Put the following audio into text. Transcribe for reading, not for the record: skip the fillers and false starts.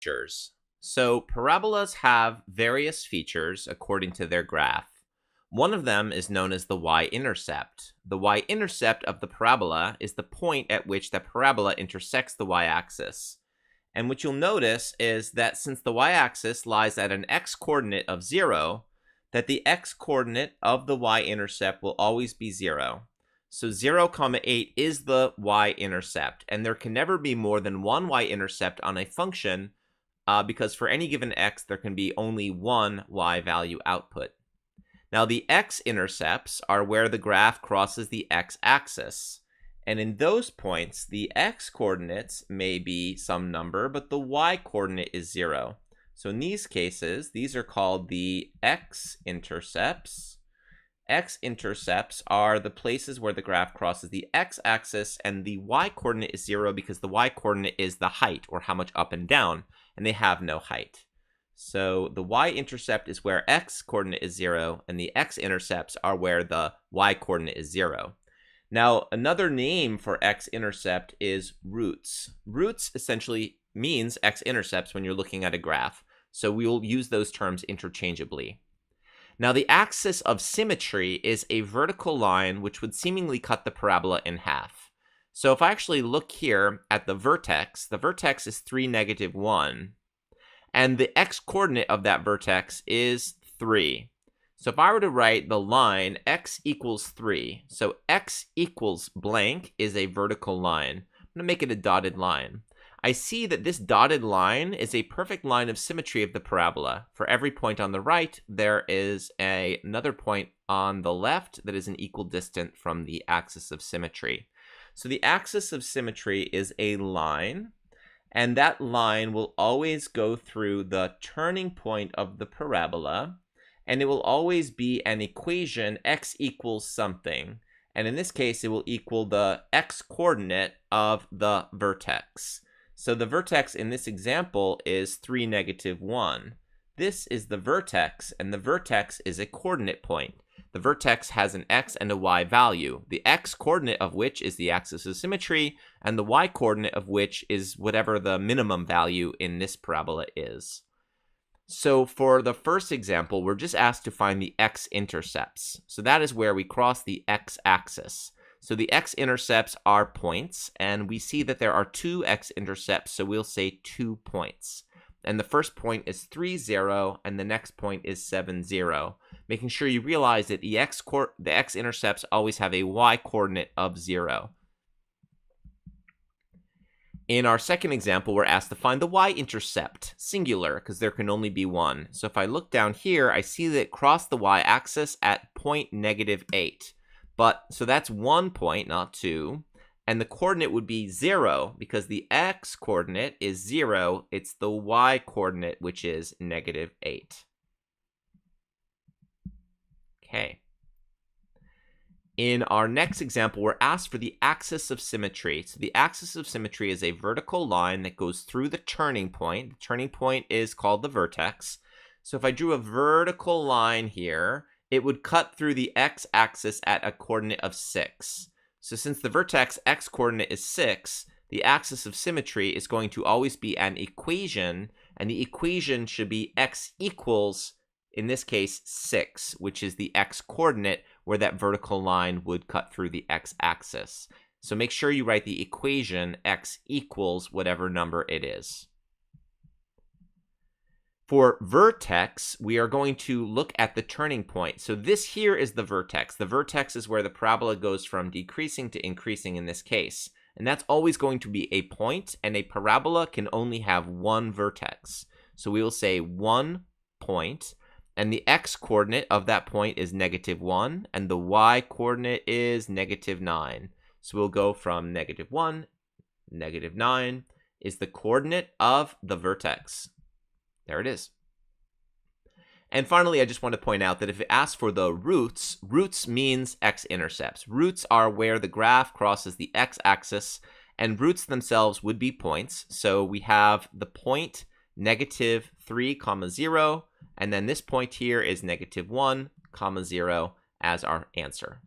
Features. So parabolas have various features according to their graph. One of them is known as the y-intercept. The y-intercept of the parabola is the point at which the parabola intersects the y-axis. And what you'll notice is that since the y-axis lies at an x-coordinate of 0, that the x-coordinate of the y-intercept will always be 0. So 0, 8 is the y-intercept, and there can never be more than one y-intercept on a function because for any given x, there can be only one y value output. Now, the x-intercepts are where the graph crosses the x-axis. And in those points, the x-coordinates may be some number, but the y-coordinate is 0. So in these cases, these are called the x-intercepts. X-intercepts are the places where the graph crosses the x-axis, and the y-coordinate is 0 because the y-coordinate is the height, or how much up and down, and they have no height. So the y-intercept is where x-coordinate is 0, and the x-intercepts are where the y-coordinate is 0. Now, another name for x-intercept is roots. Roots essentially means x-intercepts when you're looking at a graph, so we will use those terms interchangeably. Now, the axis of symmetry is a vertical line which would seemingly cut the parabola in half. So if I actually look here at the vertex is 3, -1. And the x-coordinate of that vertex is 3. So if I were to write the line x equals 3, so x equals blank is a vertical line. I'm going to make it a dotted line. I see that this dotted line is a perfect line of symmetry of the parabola. For every point on the right, there is another point on the left that is an equal distance from the axis of symmetry. So the axis of symmetry is a line, and that line will always go through the turning point of the parabola, and it will always be an equation x equals something. And in this case, it will equal the x-coordinate of the vertex. So the vertex in this example is 3, -1. This is the vertex, and the vertex is a coordinate point. The vertex has an x and a y value, the x-coordinate of which is the axis of symmetry, and the y-coordinate of which is whatever the minimum value in this parabola is. So for the first example, we're just asked to find the x-intercepts. So that is where we cross the x-axis. So the x-intercepts are points, and we see that there are 2 x-intercepts, so we'll say 2 points. And the first point is 3, 0, and the next point is 7, 0, making sure you realize that the x-intercepts always have a y-coordinate of 0. In our second example, we're asked to find the y-intercept, singular, because there can only be one. So if I look down here, I see that it crossed the y-axis at point -8. So that's 1 point, not 2. And the coordinate would be 0, because the x-coordinate is 0. It's the y-coordinate, which is -8. Okay. In our next example, we're asked for the axis of symmetry. So the axis of symmetry is a vertical line that goes through the turning point. The turning point is called the vertex. So if I drew a vertical line here, it would cut through the x-axis at a coordinate of 6. So since the vertex x-coordinate is 6, the axis of symmetry is going to always be an equation, and the equation should be x equals, in this case, 6, which is the x-coordinate where that vertical line would cut through the x-axis. So make sure you write the equation x equals whatever number it is. For vertex, we are going to look at the turning point. So this here is the vertex. The vertex is where the parabola goes from decreasing to increasing in this case. And that's always going to be a point, and a parabola can only have one vertex. So we will say 1 point, and the x-coordinate of that point is -1, and the y-coordinate is -9. So we'll go from -1, -9 is the coordinate of the vertex. There it is. And finally, I just want to point out that if it asks for the roots, roots means x-intercepts. Roots are where the graph crosses the x-axis, and roots themselves would be points. So we have the point -3, 0, and then this point here is -1, 0 as our answer.